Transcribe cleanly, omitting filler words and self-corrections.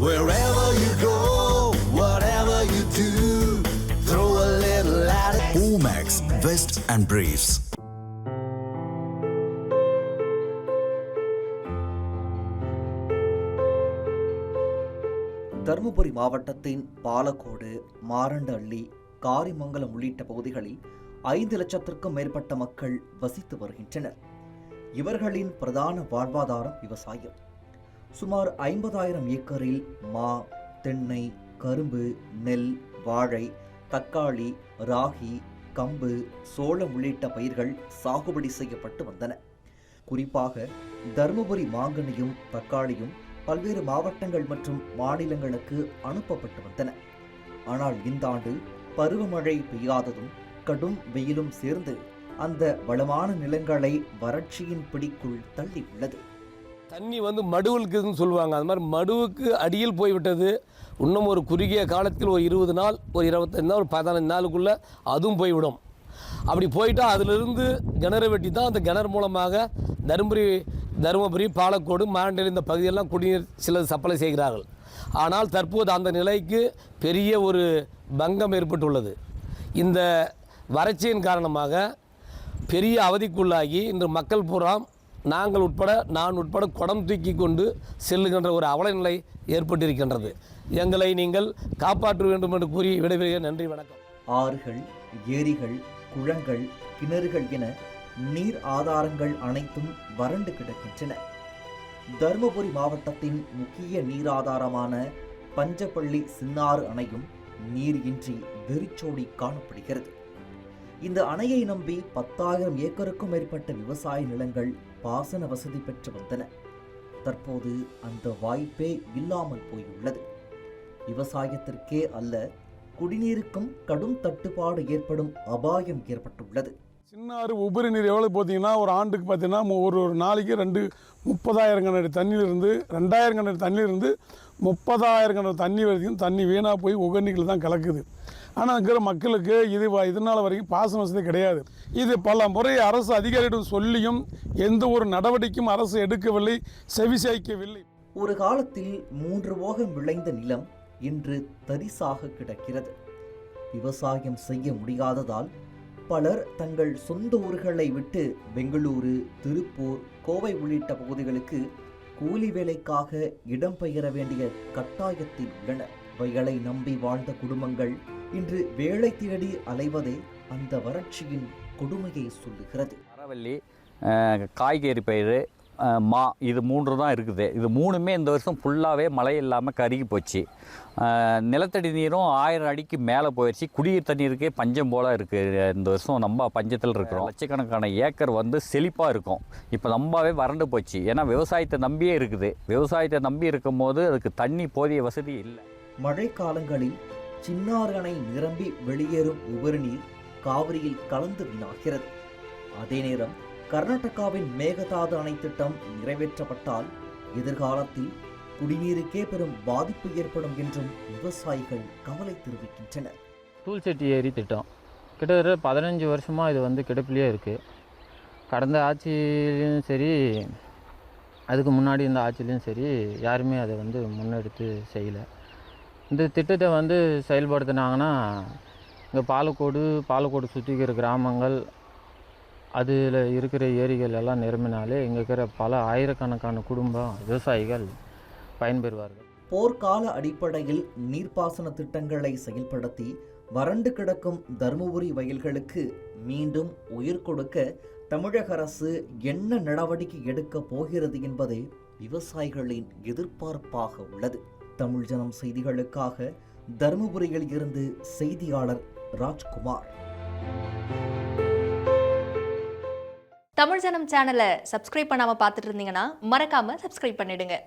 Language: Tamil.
Wherever you go, whatever you do, throw a little at it. Omax, Vest and Briefs. Dharmapuri மாவட்டத்தின் பாலக்கோடு, மாரண்டஹள்ளி, காரிமங்கலம் உள்ளிட்ட பகுதிகளில் 5 லட்சத்திற்கும் மேற்பட்ட மக்கள் வசித்து வருகின்றனர். இவர்களின் பிரதான வாழ்வாதாரம் விவசாயம். சுமார் 50,000 ஏக்கரில் மா, தென்னை, கரும்பு, நெல், வாழை, தக்காளி, ராகி, கம்பு, சோளம் உள்ளிட்ட பயிர்கள் சாகுபடி செய்யப்பட்டு வந்தன. குறிப்பாக தருமபுரி மாங்கனியும் தக்காளியும் பல்வேறு மாவட்டங்கள் மற்றும் மாநிலங்களுக்கு அனுப்பப்பட்டு வந்தன. ஆனால் இந்த ஆண்டு பருவமழை பெய்யாததும் கடும் வெயிலும் சேர்ந்து அந்த வளமான நிலங்களை வறட்சியின் பிடிக்குள் தள்ளி உள்ளது. தண்ணி மடுவுக்குன்னு சொல்லுவாங்க. அது மாதிரி மடுவுக்கு அடியில் போய்விட்டது. இன்னும் ஒரு குறுகிய காலத்தில் ஒரு 20 நாள், ஒரு 25 நாள், ஒரு 15 நாளுக்குள்ளே அதுவும் போய்விடும். அப்படி போயிட்டால் அதிலிருந்து கிணறு வெட்டி தான் அந்த கிணறு மூலமாக தருமபுரி, பாலக்கோடு, மாரண்டஹள்ளி இந்த பகுதியெல்லாம் குடிநீர் சிலர் சப்ளை செய்கிறார்கள். ஆனால் தற்போது அந்த நிலைக்கு பெரிய ஒரு பங்கம் ஏற்பட்டுள்ளது. இந்த வறட்சியின் காரணமாக பெரிய அவதிக்குள்ளாகி இன்று மக்கள் பூரா நான் உட்பட குடம் தூக்கி கொண்டு செல்லுகின்ற ஒரு அவலநிலை ஏற்பட்டிருக்கின்றது. எங்களை நீங்கள் காப்பாற்ற வேண்டும் என்று கூறி விடைபெறுகிறேன். நன்றி, வணக்கம். ஆறுகள், ஏரிகள், குளங்கள், கிணறுகள் என நீர் ஆதாரங்கள் அனைத்தும் வறண்டு கிடக்கின்றன. தருமபுரி மாவட்டத்தின் முக்கிய நீராதாரமான பஞ்சப்பள்ளி சின்னாறு அணையும் நீர் இன்றி வெறிச்சோடி காணப்படுகிறது. இந்த அணையை நம்பி 10,000 ஏக்கருக்கும் மேற்பட்ட விவசாய நிலங்கள் பாசன வசதி பெற்று வந்தன. தற்போது அந்த வாய்ப்பே இல்லாமல் போயுள்ளது. விவசாயத்திற்கே அல்ல, குடிநீருக்கும் கடும் தட்டுப்பாடு ஏற்படும் அபாயம் ஏற்பட்டுள்ளது. சின்னாறு உபரி நீர் எவ்வளோ பார்த்தீங்கன்னா, ஒரு ஆண்டுக்கு பார்த்தீங்கன்னா ஒரு நாளைக்கு 30,000 கணக்கு தண்ணியிலிருந்து 2,000 கணக்கு தண்ணியிலிருந்து 30,000 கணக்கு தண்ணி வரைக்கும் தண்ணி வீணாக போய் உகர்நீரில் தான் கலக்குது. ஆனால் இருக்கிற மக்களுக்கு இதனால் வரைக்கும் பாசன வசதி கிடையாது. இது பல முறை அரசு அதிகாரிகள் சொல்லியும் எந்த ஒரு நடவடிக்கையும் அரசு எடுக்கவில்லை, செவிசாய்க்கவில்லை. ஒரு காலத்தில் 3 போகம் விளைந்த நிலம் இன்று தரிசாக கிடக்கிறது. விவசாயம் செய்ய முடியாததால் பலர் தங்கள் சொந்த ஊர்களை விட்டு பெங்களூரு, திருப்பூர், கோவை உள்ளிட்ட பகுதிகளுக்கு கூலி வேலைக்காக இடம்பெயர வேண்டிய கட்டாயத்தில் உள்ளனர். வயலை நம்பி வாழ்ந்த குடும்பங்கள் இன்று வேலை தேடி அலைவதே அந்த வறட்சியின் கொடுமையை சொல்லுகிறது. மரவள்ளி, காய்கறி பயிர், மா, இது 3 தான் இருக்குது. இது 3மே இந்த வருஷம் ஃபுல்லாகவே மழை இல்லாமல் கருகி போச்சு. நிலத்தடி நீரும் 1000 அடிக்கு மேலே போயிடுச்சு. குடிநீர் தண்ணீருக்கே பஞ்சம் போல் இருக்குது. இந்த வருஷம் நம்ம பஞ்சத்தில் இருக்கிறோம். லட்சக்கணக்கான ஏக்கர் செழிப்பாக இருக்கும். இப்போ ரொம்பவே வறண்டு போச்சு. ஏன்னா விவசாயத்தை நம்பியே இருக்குது. விவசாயத்தை நம்பி இருக்கும் போது அதுக்கு தண்ணி போதிய வசதி இல்லை. மழை காலங்களில் சின்னாறு அணை நிரம்பி வெளியேறும் உபரி நீர் காவிரியில் கலந்து வீணாகிறது. அதே நேரம் கர்நாடகாவின் மேகதாது அணை திட்டம் நிறைவேற்றப்பட்டால் எதிர்காலத்தில் குடிநீருக்கே பெரும் பாதிப்பு ஏற்படும் என்றும் விவசாயிகள் கவலை தெரிவிக்கின்றனர். தூள்செட்டி ஏரி திட்டம் கிட்டத்தட்ட 15 வருஷமாக இது கிடப்பிலேயே இருக்குது. கடந்த ஆட்சியிலையும் சரி, அதுக்கு முன்னாடி இந்த ஆட்சியிலையும் சரி, யாருமே அதை முன்னெடுத்து செய்யலை. இந்த திட்டத்தை செயல்படுத்தினாங்கன்னா இங்கே பாலக்கோடு சுற்றி இருக்கிற கிராமங்கள், அதில் இருக்கிற ஏரிகள் எல்லாம் நிரம்பினாலே இங்கே இருக்கிற பல ஆயிரக்கணக்கான குடும்பம் விவசாயிகள் பயன்பெறுவார்கள். போர்க்கால அடிப்படையில் நீர்ப்பாசன திட்டங்களை செயல்படுத்தி வறண்டு கிடக்கும் தருமபுரி வயல்களுக்கு மீண்டும் உயிர் கொடுக்க தமிழக அரசு என்ன நடவடிக்கை எடுக்க போகிறது என்பதே விவசாயிகளின் எதிர்பார்ப்பாக உள்ளது. தமிழ் ஜனம் செய்திகளுக்காக தருமபுரியில் இருந்து செய்தியாளர் ராஜ்குமார். தமிழ் ஜனம் சேனலை சப்ஸ்கிரைப் பண்ணாம பார்த்துட்டு இருந்தீங்கன்னா மறக்காம சப்ஸ்கிரைப் பண்ணிடுங்க.